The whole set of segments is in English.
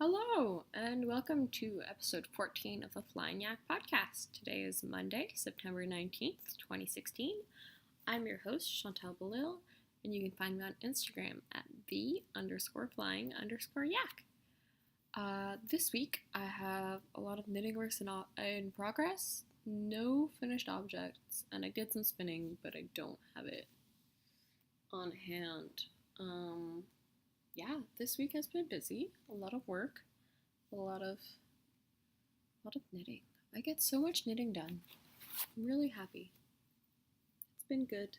Hello, and welcome to episode 14 of the Flying Yak podcast. Today is Monday, September 19th, 2016. I'm your host, Chantal Belil, and you can find me on Instagram at the_flying_yak. This week, I have a lot of knitting works in progress, no finished objects, and I did some spinning, but I don't have it on hand. This week has been busy. A lot of work, a lot of knitting. I get so much knitting done. I'm really happy. It's been good.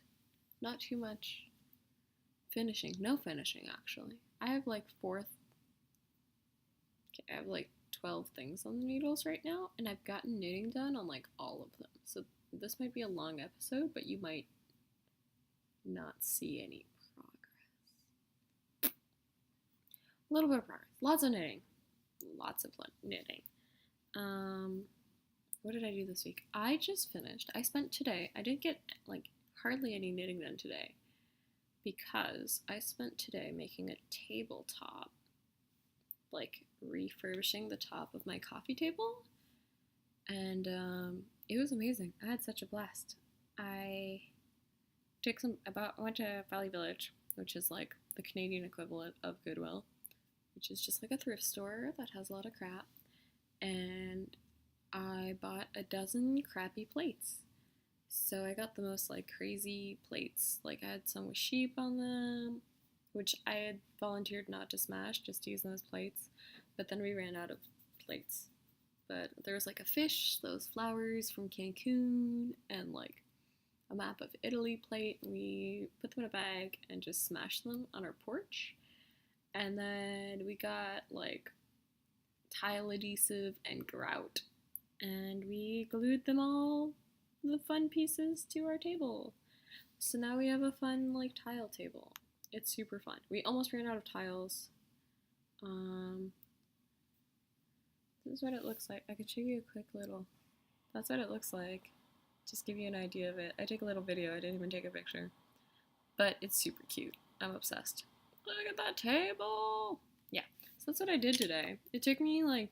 Not too much finishing. No finishing, actually. I have like 12 things on the needles right now, and I've gotten knitting done on like all of them. So this might be a long episode, but you might not see any progress. A little bit of progress. Lots of knitting. What did I do this week? I just finished. I didn't get like hardly any knitting done today because I spent today making a tabletop, like refurbishing the top of my coffee table, and it was amazing. I had such a blast. I went to Valley Village, which is like the Canadian equivalent of Goodwill, which is just like a thrift store that has a lot of crap, and I bought a dozen crappy plates. So I got the most like crazy plates. Like I had some with sheep on them, which I had volunteered not to smash, just to use them as plates. But then we ran out of plates. But there was like a fish, those flowers from Cancun, and like a map of Italy plate. And we put them in a bag and just smashed them on our porch. And then we got like tile adhesive and grout, and we glued them all, the fun pieces, to our table. So now we have a fun like tile table. It's super fun. We almost ran out of tiles. This is what it looks like. I could show you a quick little. That's what it looks like. Just give you an idea of it. I take a little video. I didn't even take a picture. But it's super cute. I'm obsessed. Look at that table! Yeah, so that's what I did today. It took me like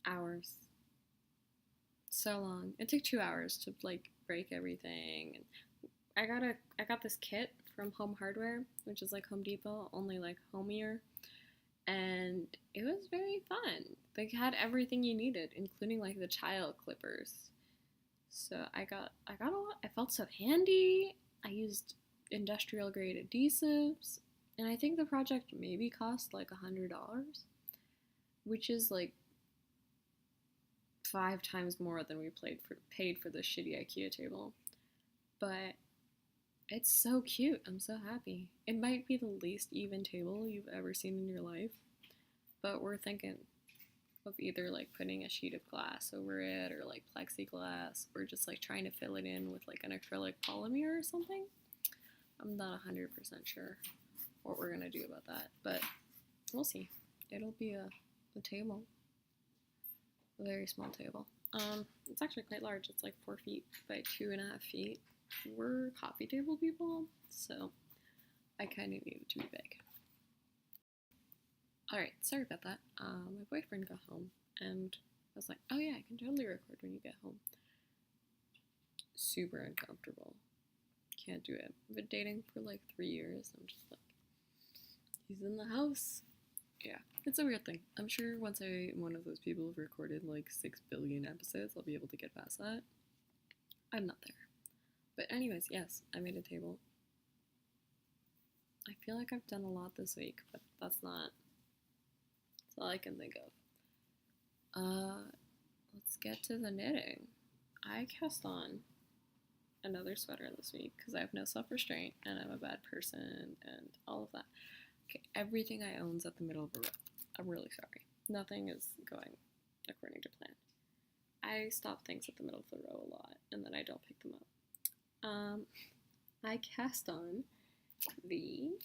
hours. So long. It took 2 hours to like break everything. And I got this kit from Home Hardware, which is like Home Depot, only like homier. And it was very fun. They had everything you needed, including like the child clippers. So I got a lot. I felt so handy. I used industrial grade adhesives, and I think the project maybe cost like $100, which is like 5 times more than we paid for this shitty IKEA table. But it's so cute. I'm so happy. It might be the least even table you've ever seen in your life, but we're thinking of either like putting a sheet of glass over it, or like plexiglass, or just like trying to fill it in with like an acrylic polymer or something. I'm not 100% sure what we're gonna do about that, but we'll see. It'll be a table, a very small table. It's actually quite large. It's like 4 feet by 2.5 feet. We're coffee table people, so I kind of need it to be big. Alright, sorry about that. My boyfriend got home, and I was like, oh yeah, I can totally record when you get home. Super uncomfortable. Can't do it. I've been dating for like 3 years. I'm just like, he's in the house. Yeah, it's a weird thing. I'm sure once I'm one of those people who've recorded like 6 billion episodes, I'll be able to get past that. I'm not there. But anyways, yes, I made a table. I feel like I've done a lot this week, but that's all I can think of. Let's get to the knitting. I cast on another sweater this week because I have no self-restraint and I'm a bad person and all of that. Okay, everything I own is at the middle of the row. I'm really sorry. Nothing is going according to plan. I stop things at the middle of the row a lot, and then I don't pick them up. I cast on the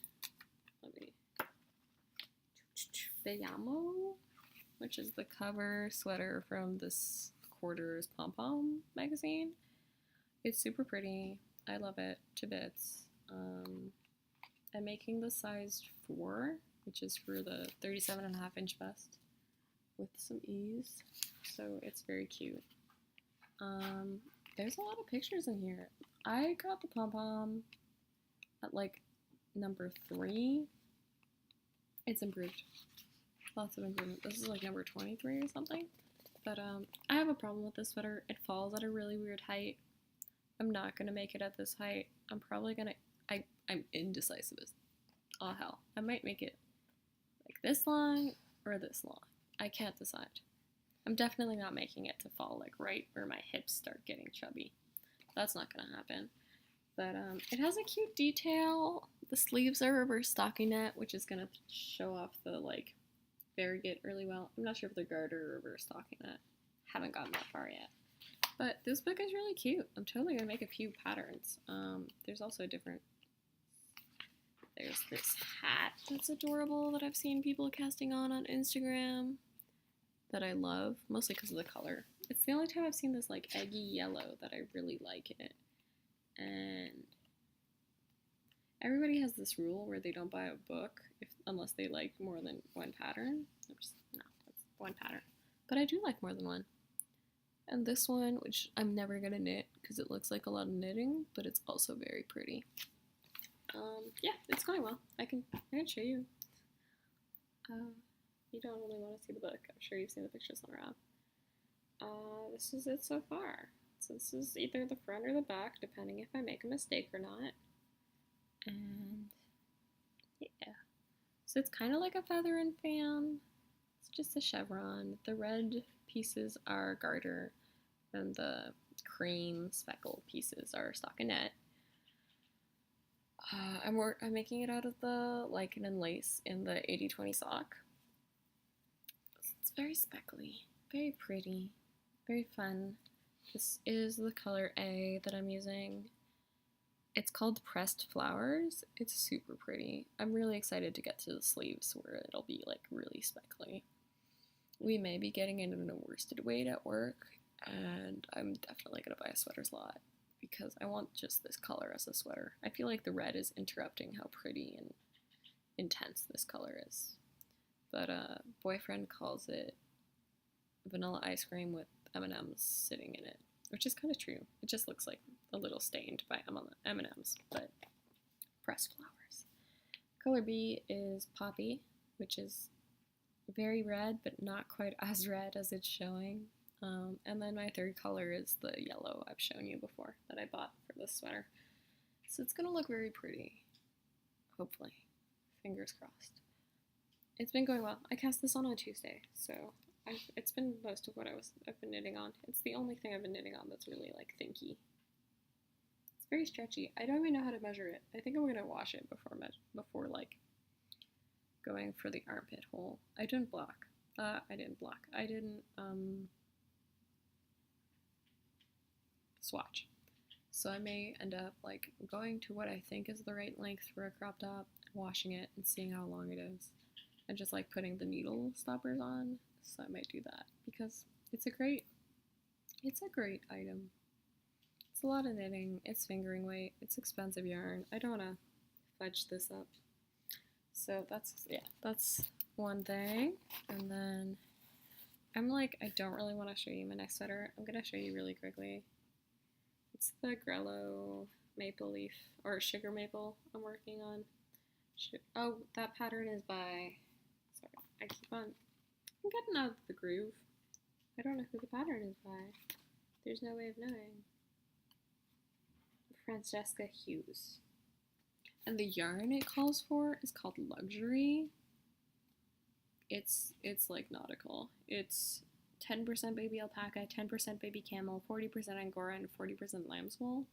Beyamo, which is the cover sweater from this quarter's Pompom magazine. It's super pretty. I love it to bits. I'm making the size 4 which is for the 37.5-inch vest with some ease. So it's very cute. There's a lot of pictures in here. I got the Pompom at like number 3. It's improved. Lots of improvement. This is like number 23 or something. But I have a problem with this sweater. It falls at a really weird height. I'm not gonna make it at this height. I'm probably gonna, I'm indecisive as all hell. I might make it like this long or this long. I can't decide. I'm definitely not making it to fall like right where my hips start getting chubby. That's not gonna happen. But it has a cute detail. The sleeves are reverse stockinette, which is gonna show off the like Bergere really well. I'm not sure if they're garter or reverse stockinette. Haven't gotten that far yet. But this book is really cute. I'm totally gonna make a few patterns. There's also there's this hat that's adorable that I've seen people casting on Instagram that I love, mostly because of the color. It's the only time I've seen this like eggy yellow that I really like it. And everybody has this rule where they don't buy a book unless they like more than one pattern. No, that's one pattern. But I do like more than one. And this one, which I'm never gonna knit because it looks like a lot of knitting, but it's also very pretty. Yeah, it's going well. I can show you. You don't really want to see the book. I'm sure you've seen the pictures around. This is it so far. So this is either the front or the back, depending if I make a mistake or not. And yeah. So it's kind of like a feather and fan. It's just a chevron. The red pieces are garter, and the cream speckled pieces are stockinette. I'm making it out of the Lichen and Lace in the 80/20 sock. It's very speckly, very pretty, very fun. This is the color A that I'm using. It's called Pressed Flowers. It's super pretty. I'm really excited to get to the sleeves where it'll be like really speckly. We may be getting it in a worsted weight at work, and I'm definitely gonna buy a sweater's lot because I want just this color as a sweater. I feel like the red is interrupting how pretty and intense this color is. But boyfriend calls it vanilla ice cream with M&Ms sitting in it, which is kind of true. It just looks like a little stained by M&Ms, but pressed flowers. Color B is Poppy, which is very red, but not quite as red as it's showing. And then my third color is the yellow I've shown you before that I bought for this sweater. So it's gonna look very pretty, hopefully. Fingers crossed. It's been going well. I cast this on Tuesday, so it's been most of what I've been knitting on. It's the only thing I've been knitting on that's really like thinky. It's very stretchy. I don't even know how to measure it. I think I'm gonna wash it before like going for the armpit hole. I didn't block. I didn't swatch. So I may end up like going to what I think is the right length for a crop top, washing it and seeing how long it is, and just like putting the needle stoppers on. So I might do that because it's a great item. It's a lot of knitting, it's fingering weight, it's expensive yarn. I don't want to fudge this up. So that's one thing. And then I'm like, I don't really want to show you my next sweater. I'm going to show you really quickly. It's the Grellow maple leaf, or sugar maple I'm working on. Oh, that pattern is by, sorry, I'm getting out of the groove. I don't know who the pattern is by. There's no way of knowing. Francesca Hughes. And the yarn it calls for is called Luxury. It's like nautical. It's 10% baby alpaca, 10% baby camel, 40% angora, and 40% lamb's wool.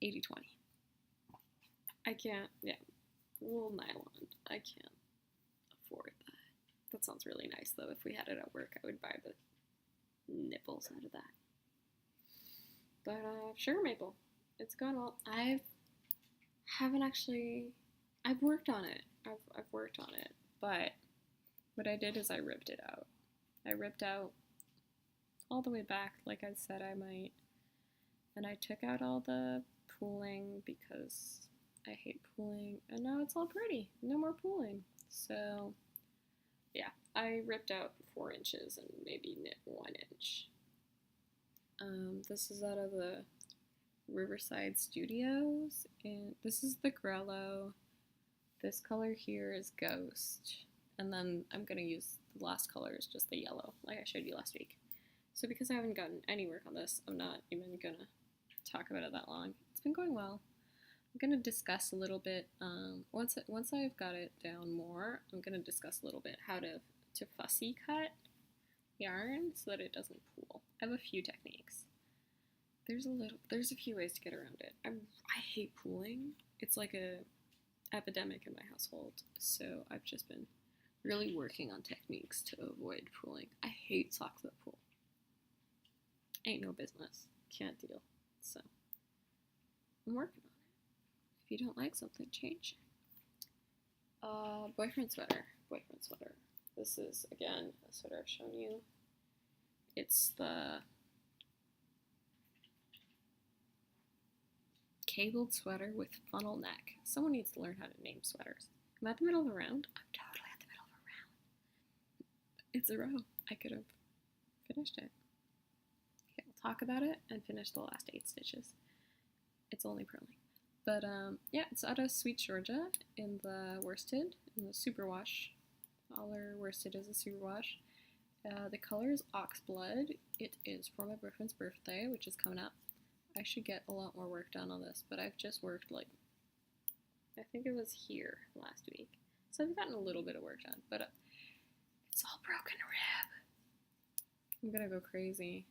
80/20. I can't, yeah, wool nylon. I can't afford that. That sounds really nice though. If we had it at work, I would buy the nipples out of that. But sugar maple, it's going well. I've worked on it. I've worked on it, but what I did is I ripped it out. I ripped out all the way back, like I said I might, and I took out all the pooling because I hate pooling, and now it's all pretty. No more pooling. So, yeah, I ripped out 4 inches and maybe knit 1 inch. This is out of the Riverside Studios, and this is the Grellow. This color here is Ghost, and then I'm gonna use the last color is just the yellow, like I showed you last week. So because I haven't gotten any work on this, I'm not even gonna talk about it that long. It's been going well. I'm gonna discuss a little bit, once I've got it down more, I'm gonna discuss a little bit how to fussy cut yarn so that it doesn't pool. I have a few techniques. There's a few ways to get around it. I hate pooling. It's like a epidemic in my household, so I've just been really working on techniques to avoid pooling. I hate socks that pool. Ain't no business. Can't deal. So I'm working on it. If you don't like something, change it. Boyfriend sweater. This is, again, a sweater I've shown you. It's the cabled sweater with funnel neck. Someone needs to learn how to name sweaters. I'm at the middle of a round. I'm totally at the middle of a round. It's a row. I could have finished it. Okay, we'll talk about it and finish the last 8 stitches. It's only purling. But yeah, it's out of Sweet Georgia in the worsted, in the Superwash. All our worsted is a Superwash. The color is Oxblood. It is for my boyfriend's birthday, which is coming up. I should get a lot more work done on this, but I've just worked like, I think it was here last week. So I've gotten a little bit of work done, but it's all broken rib. I'm gonna go crazy.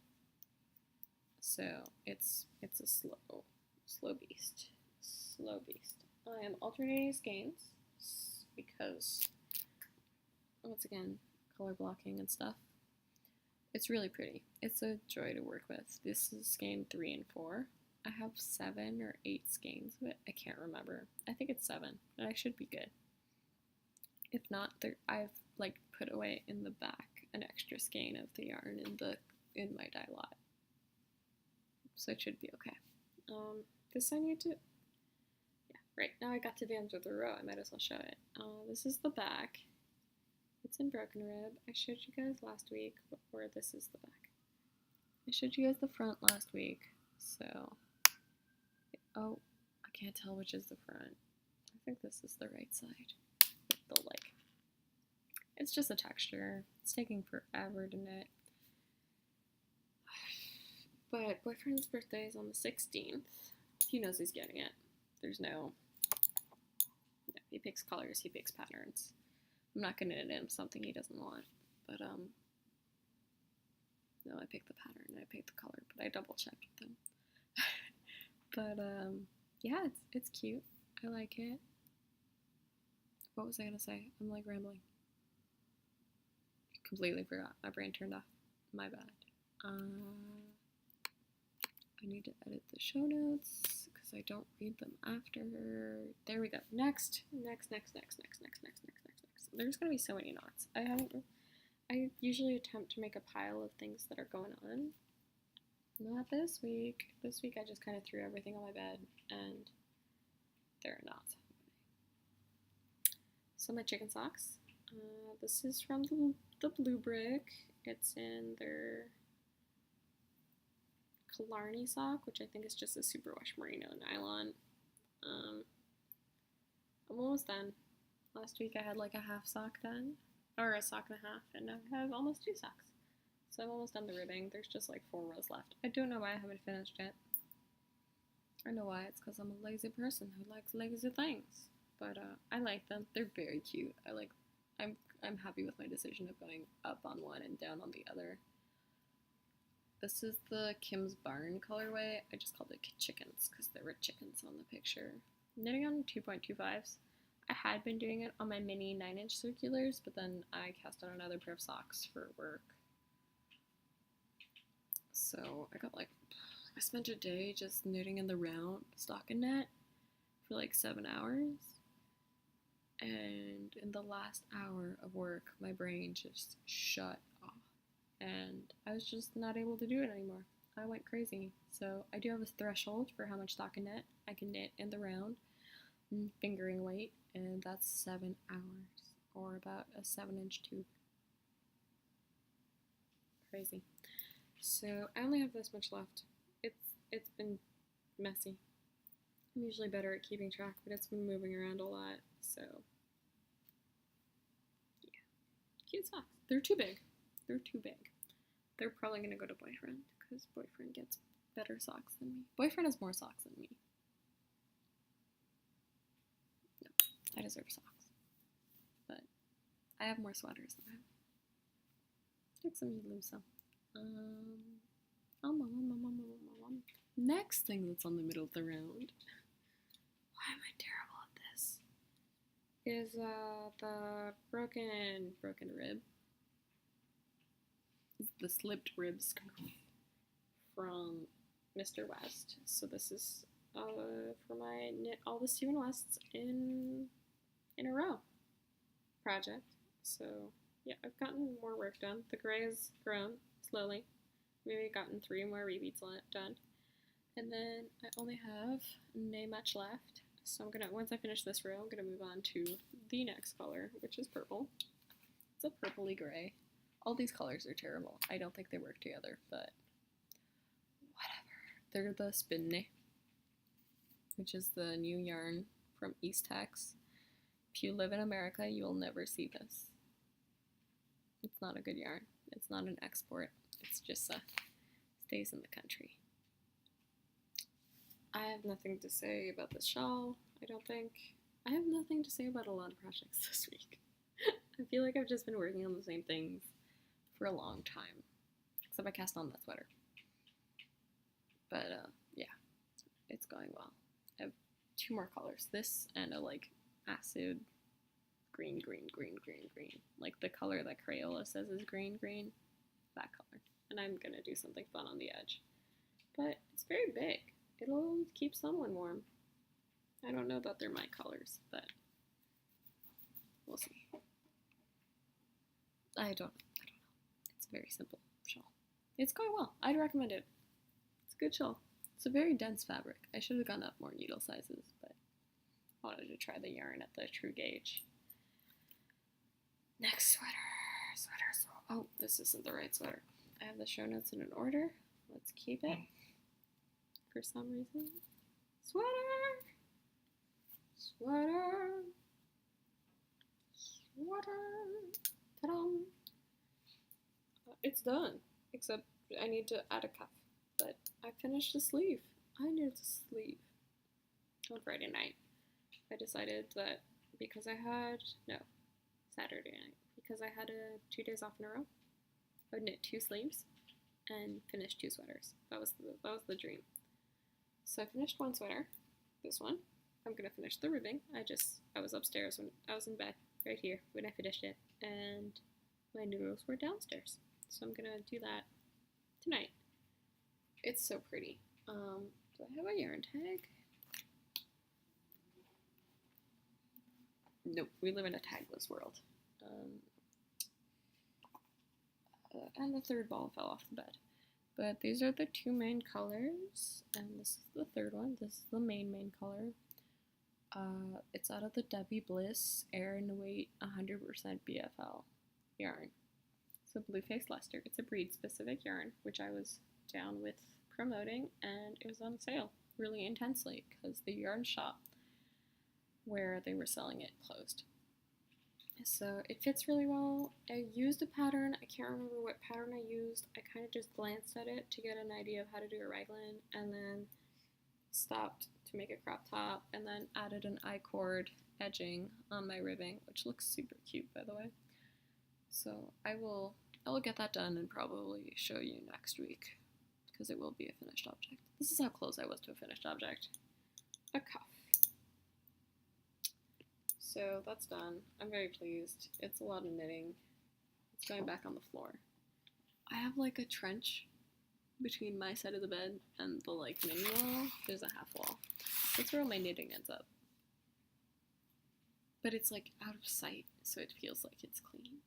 So it's a slow beast. I am alternating skeins because, once again, color blocking and stuff. It's really pretty. It's a joy to work with. This is skein 3 and 4. I have 7 or 8 skeins of it. I can't remember. I think it's 7, and I should be good. If not, I've like put away in the back an extra skein of the yarn in my dye lot, so it should be okay. This I need to. Yeah, right now I got to the end of the row. I might as well show it. This is the back. It's in broken rib. I showed you guys last week, or this is the back. I showed you guys the front last week, so, oh, I can't tell which is the front. I think this is the right side, with the, like, it's just a texture. It's taking forever to knit. But boyfriend's birthday is on the 16th. He knows he's getting it. There's no, he picks colors, he picks patterns. I'm not gonna knit him something he doesn't want, but no, I picked the pattern and I picked the color, but I double checked with him. But yeah, it's cute. I like it. What was I gonna say? I'm like rambling. Completely forgot. My brain turned off. My bad. I need to edit the show notes because I don't read them after. There we go. Next. There's gonna be so many knots. I usually attempt to make a pile of things that are going on. Not this week. This week I just kind of threw everything on my bed and there are knots. So my chicken socks. This is from the Blue Brick. It's in their Killarney sock, which I think is just a Superwash merino nylon. I'm almost done. Last week I had like a half sock done, or a sock and a half, and now I have almost 2 socks. So I'm almost done the ribbing. There's just like 4 rows left. I don't know why I haven't finished it. I know why. It's because I'm a lazy person who likes lazy things. But I like them. They're very cute. I'm happy with my decision of going up on one and down on the other. This is the Kim's Barn colorway. I just called it chickens because there were chickens on the picture. Knitting on 2.25s. I had been doing it on my mini 9-inch circulars, but then I cast out another pair of socks for work. So I spent a day just knitting in the round stockinette for like 7 hours. And in the last hour of work, my brain just shut off. And I was just not able to do it anymore. I went crazy. So I do have a threshold for how much stockinette I can knit in the round. fingering weight, and that's 7 hours, or about a 7-inch tube. Crazy. So I only have this much left. It's been messy. I'm usually better at keeping track, but it's been moving around a lot, so yeah. Cute socks. They're too big. They're too big. They're probably gonna go to boyfriend, because boyfriend gets better socks than me. Boyfriend has more socks than me. No, I deserve socks. But I have more sweaters than him. Take some, you lose some. Next thing that's on the middle of the round. Why am I terrible at this? Is the broken rib. The slipped ribs from Mr. West. So this is for my knit all the Steven Wests in a row project. So yeah, I've gotten more work done. The gray has grown slowly. Maybe gotten 3 more repeats done. And then I only have nay much left. So I'm gonna, once I finish this row, I'm gonna move on to the next color, which is purple. It's a purpley gray. All these colors are terrible. I don't think they work together, but whatever. They're the Spinne, which is the new yarn from East Tex. If you live in America, you will never see this. It's not a good yarn. It's not an export. It's just stays in the country. I have nothing to say about this shawl, I don't think. I have nothing to say about a lot of projects this week. I feel like I've just been working on the same things for a long time. Except I cast on that sweater. But yeah, it's going well. I have 2 more colors. This and a like acid green. Like the color that Crayola says is green. That color. And I'm gonna do something fun on the edge. But it's very big. It'll keep someone warm. I don't know that they're my colors, but we'll see. I don't know. It's a very simple shawl. It's going well. I'd recommend it. It's a good shawl. It's a very dense fabric. I should have gone up more needle sizes, but I wanted to try the yarn at the true gauge. Next sweater. Oh, this isn't the right sweater. I have the show notes in an order. Let's keep it. For some reason. Sweater! Ta-da! It's done. Except I need to add a cuff. But I finished the sleeve. I needed the sleeve. On Friday night. I decided that because Saturday night. Because I had 2 days off in a row. I would knit 2 sleeves and finish 2 sweaters. That was the dream. So I finished 1 sweater, this one. I'm gonna finish the ribbing. I was upstairs when I was in bed, right here, when I finished it, and my noodles were downstairs. So I'm gonna do that tonight. It's so pretty. Do I have a yarn tag? Nope, we live in a tagless world. And the 3rd ball fell off the bed. But these are the 2 main colors, and this is the 3rd one. This is the main color. It's out of the Debbie Bliss Air and Weight 100% BFL yarn. So Blueface Leicester. It's a breed-specific yarn, which I was down with promoting, and it was on sale really intensely because the yarn shop where they were selling it closed. So it fits really well. I used a pattern. I can't remember what pattern I used. I kind of just glanced at it to get an idea of how to do a raglan, and then stopped to make a crop top, and then added an I-cord edging on my ribbing, which looks super cute, by the way. So I will get that done and probably show you next week, because it will be a finished object. This is how close I was to a finished object. A cuff. So that's done. I'm very pleased. It's a lot of knitting. It's going back on the floor. I have like a trench between my side of the bed and the like mini wall. There's a half wall. That's where all my knitting ends up. But it's like out of sight, so it feels like it's clean.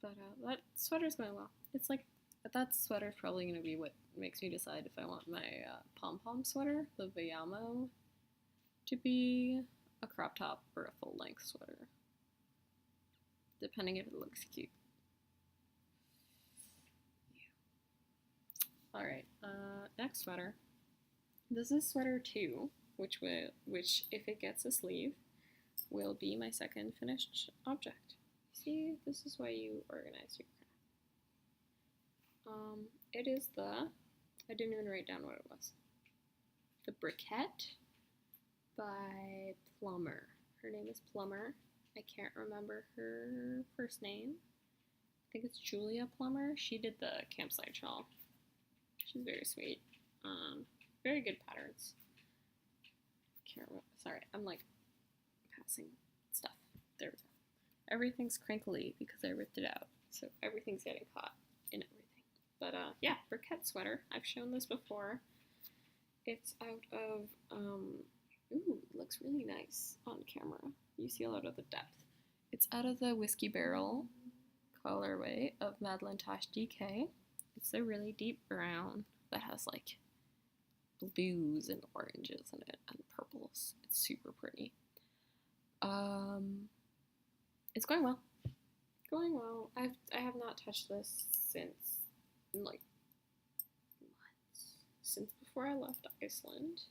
But that sweater's going well. It's like, that sweater's probably going to be what makes me decide if I want my Pompom sweater, the Vayamo, to be a crop top or a full length sweater, depending if it looks cute. Yeah. Alright, next sweater. This is sweater 2, which if it gets a sleeve, will be my second finished object. See, this is why you organize your craft. It is I didn't even write down what it was. The Briquette by Plummer. Her name is Plummer. I can't remember her first name. I think it's Julia Plummer. She did the campsite shawl. She's very sweet. Very good patterns. Can't remember. Sorry, I'm like passing stuff. There we go. Everything's crinkly because I ripped it out, so everything's getting caught in everything. But yeah, Briquette sweater. I've shown this before. It's out of ooh, it looks really nice on camera. You see a lot of the depth. It's out of the Whiskey Barrel colorway of Madeleine Tache DK. It's a really deep brown that has like blues and oranges in it and purples. It's super pretty. It's going well. Going well. I have not touched this since like months. Since before I left Iceland.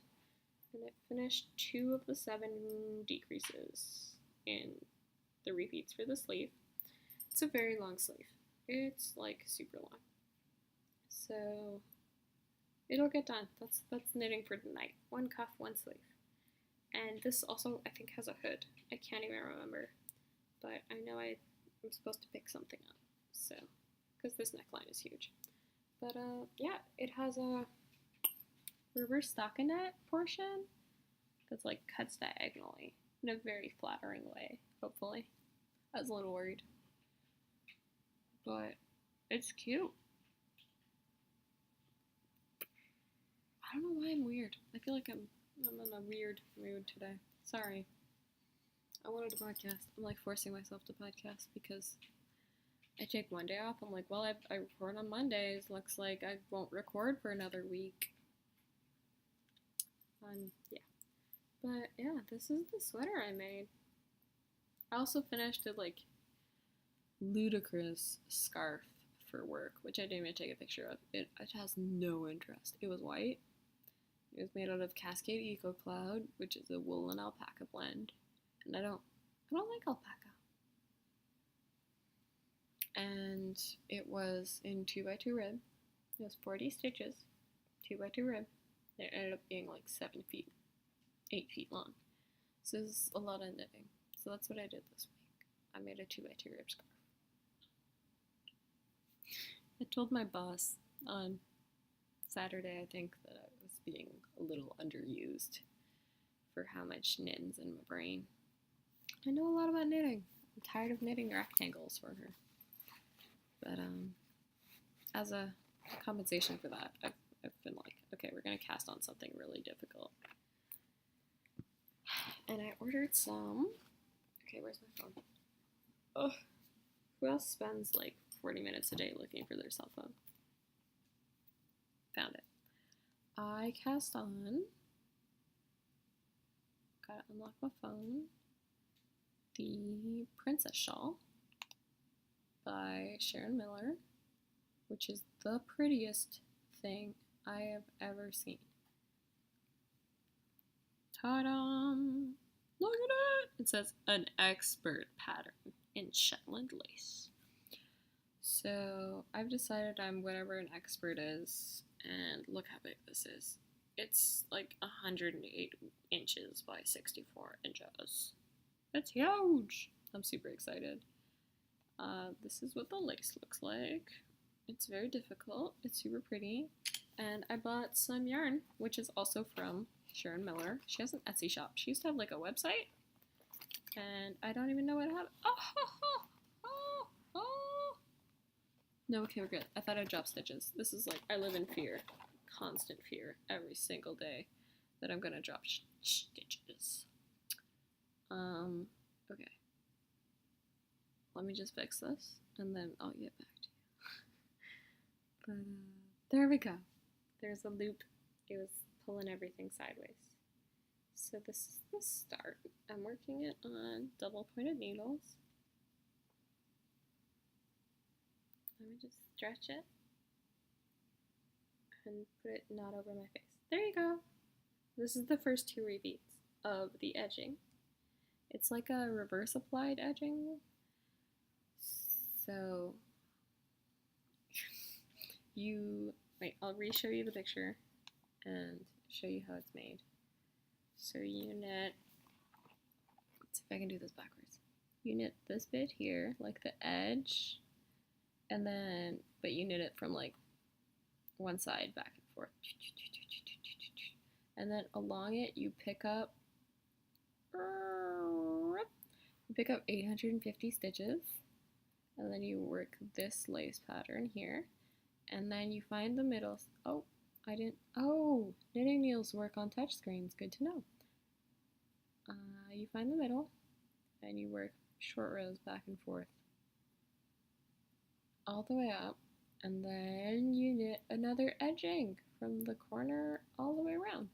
And it finished 2 of the 7 decreases in the repeats for the sleeve. It's a very long sleeve. It's like super long. So it'll get done. That's knitting for tonight. 1 cuff, 1 sleeve. And this also I think has a hood. I can't even remember. But I know I'm supposed to pick something up. So because this neckline is huge. But yeah, it has a reverse stockinette portion that's like cuts diagonally in a very flattering way, hopefully. I was a little worried. But it's cute. I don't know why I'm weird. I feel like I'm in a weird mood today. Sorry. I wanted to podcast. I'm like forcing myself to podcast because I take one day off. I'm like, well, I record on Mondays. Looks like I won't record for another week. Yeah. But yeah, this is the sweater I made. I also finished a like ludicrous scarf for work, which I didn't even take a picture of. It has no interest. It was white. It was made out of Cascade Eco Cloud, which is a wool and alpaca blend. And I don't like alpaca. And it was in 2x2 rib. It was 40 stitches, 2x2 rib. It ended up being like 7 feet, 8 feet long. So this is a lot of knitting. So that's what I did this week. I made a 2x2 rib scarf. I told my boss on Saturday, I think, that I was being a little underused for how much knitting's in my brain. I know a lot about knitting. I'm tired of knitting rectangles for her. But as a compensation for that, I've been like, okay, we're going to cast on something really difficult. And I ordered some. Okay, where's my phone? Ugh. Who else spends like 40 minutes a day looking for their cell phone? Found it. I cast on. Gotta unlock my phone. The Princess Shawl by Sharon Miller, which is the prettiest thing I have ever seen. Ta-da! Look at it! It says an expert pattern in Shetland lace. So I've decided I'm whatever an expert is, and look how big this is. It's like 108 inches by 64 inches. That's huge! I'm super excited. This is what the lace looks like. It's very difficult. It's super pretty. And I bought some yarn, which is also from Sharon Miller. She has an Etsy shop. She used to have like a website. And I don't even know what happened. Oh. No, okay, we're good. I thought I'd drop stitches. This is like, I live in fear. Constant fear every single day that I'm going to drop stitches. Okay. Let me just fix this, and then I'll get back to you. But, there we go. There's a loop. It was pulling everything sideways. So this is the start. I'm working it on double pointed needles. Let me just stretch it and put it not over my face. There you go. This is the first 2 repeats of the edging. It's like a reverse applied edging. So wait, I'll re-show you the picture and show you how it's made. So you knit, let's see if I can do this backwards. You knit this bit here, like the edge, and then, but you knit it from like one side back and forth. And then along it, you pick up 850 stitches, and then you work this lace pattern here, and then you find the middle. Knitting needles work on touch screens, good to know. You find the middle, and you work short rows back and forth all the way up, and then you knit another edging from the corner all the way around.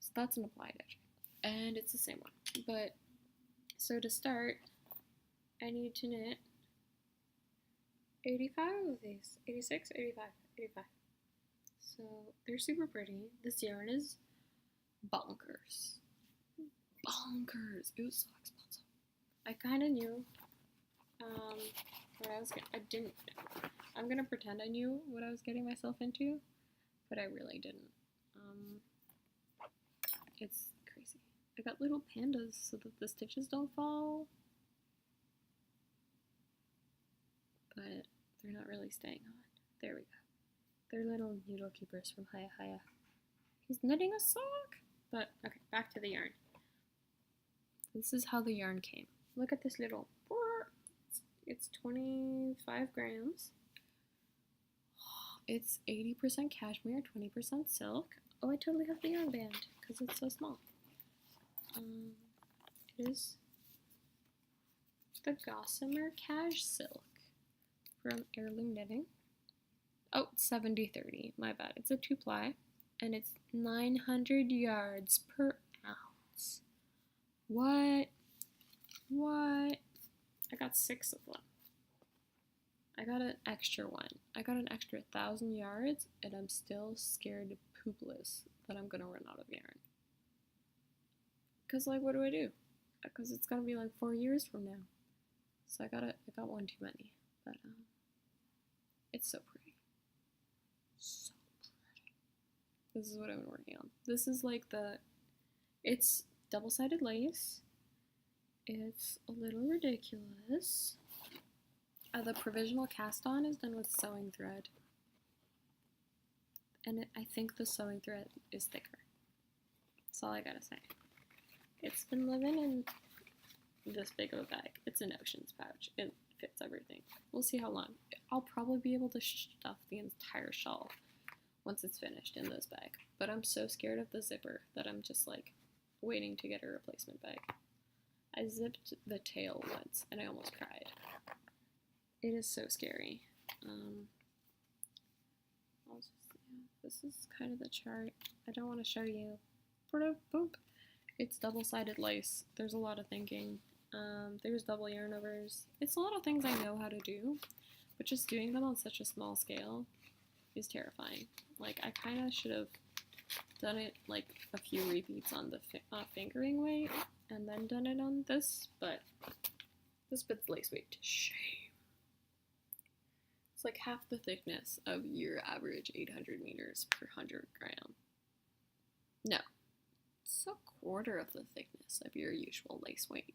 So that's an applied edging, and it's the same one. But so to start, I need to knit 85 of these, 86, 85. So they're super pretty. This yarn is bonkers. It was so expensive. I kind of knew what I was getting. I didn't know. I'm gonna pretend I knew what I was getting myself into, but I really didn't. It's crazy. I got little pandas so that the stitches don't fall, but they're not really staying on. There we go. They're little needle keepers from Haya Haya. He's knitting a sock! But, okay, back to the yarn. This is how the yarn came. Look at this little, it's 25 grams. It's 80% cashmere, 20% silk. Oh, I totally have the yarn band because it's so small. It is the Gossamer Cash Silk from Heirloom Knitting. Oh, 70/30, my bad. It's a 2-ply, and it's 900 yards per ounce. What? I got 6 of them. I got an extra one. I got an extra 1,000 yards, and I'm still scared poopless that I'm gonna run out of yarn. Cause like, what do I do? Cause it's gonna be like 4 years from now. So I got one too many. But it's so pretty. So pretty. This is what I've been working on. This is like it's double-sided lace. It's a little ridiculous. The provisional cast on is done with sewing thread. And I think the sewing thread is thicker. That's all I gotta say. It's been living in this big of a bag. It's an Ocean's pouch. It fits everything. We'll see how long. I'll probably be able to stuff the entire shawl once it's finished in this bag. But I'm so scared of the zipper that I'm just like waiting to get a replacement bag. I zipped the tail once and I almost cried. It is so scary. This is kind of the chart. I don't want to show you. Boop. It's double-sided lace. There's a lot of thinking. There's double yarn overs. It's a lot of things I know how to do, but just doing them on such a small scale is terrifying. Like, I kind of should have done it like a few repeats on the fingering weight and then done it on this, but this bit's lace weight to shame. It's like half the thickness of your average 800 meters per 100 gram. No, it's a quarter of the thickness of your usual lace weight.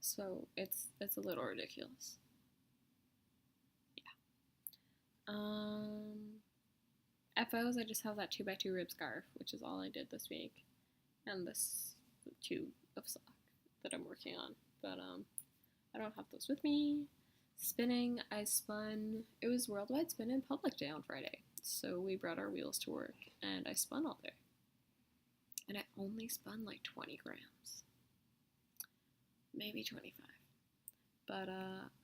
So it's a little ridiculous. Yeah. FOs, I just have that 2x2 rib scarf, which is all I did this week, and this tube of sock that I'm working on. But I don't have those with me. Spinning, I spun. It was Worldwide Spin and Public Day on Friday, so we brought our wheels to work, and I spun all day. And I only spun like 20 grams. Maybe 25. But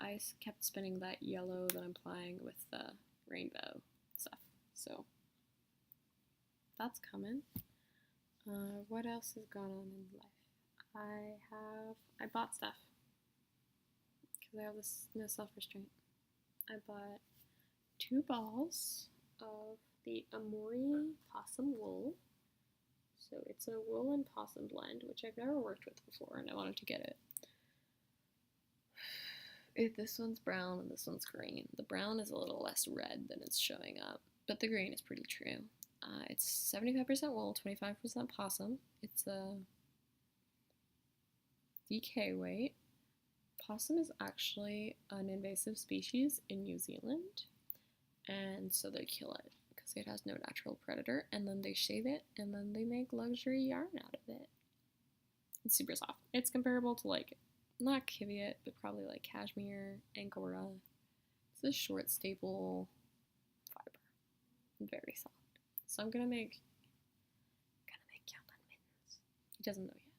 I kept spinning that yellow that I'm plying with the rainbow stuff. So that's coming. What else has gone on in life? I bought stuff because I have this no self-restraint. I bought 2 balls of the Amori possum wool. So it's a wool and possum blend, which I've never worked with before, and I wanted to get it. This one's brown and this one's green. The brown is a little less red than it's showing up, but the green is pretty true. It's 75% wool, 25% possum. It's a DK weight. Possum is actually an invasive species in New Zealand, and so they kill it because it has no natural predator, and then they shave it, and then they make luxury yarn out of it. It's super soft. It's comparable to like, not Kiviot, but probably like cashmere, Angora. It's a short staple fiber, very soft. So I'm gonna make Calvin mittens. He doesn't know yet.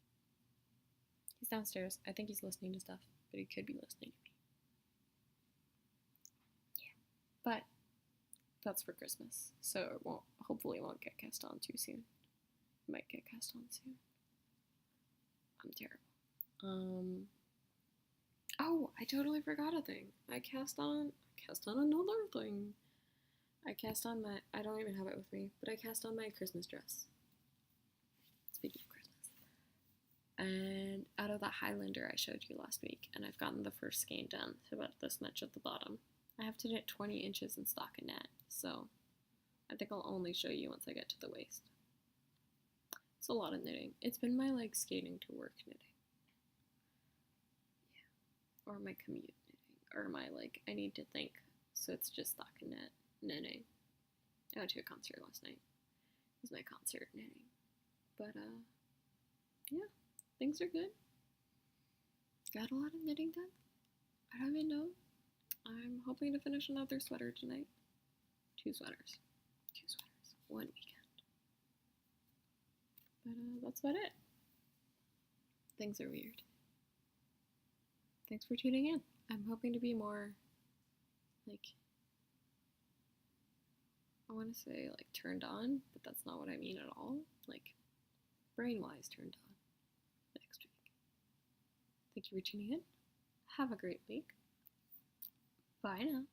He's downstairs. I think he's listening to stuff, but he could be listening to me. Yeah, but that's for Christmas, so it won't. Hopefully, it won't get cast on too soon. It might get cast on soon. I'm terrible. Oh, I totally forgot a thing. I cast on another thing. I don't even have it with me, but I cast on my Christmas dress. Speaking of Christmas. And out of that Highlander I showed you last week, and I've gotten the first skein done, so about this much at the bottom. I have to knit 20 inches in stockinette, so I think I'll only show you once I get to the waist. It's a lot of knitting. It's been my like skating to work knitting. Yeah. Or my commute knitting. Or my like, I need to think, so it's just stockinette knitting. I went to a concert last night. It was my concert knitting. But yeah, things are good. Got a lot of knitting done. I don't even know. I'm hoping to finish another sweater tonight. 2 sweaters. 1 weekend. But that's about it. Things are weird. Thanks for tuning in. I'm hoping to be more, like, I want to say, like, turned on, but that's not what I mean at all. Like, brain-wise turned on next week. Thank you for tuning in. Have a great week. Bye now.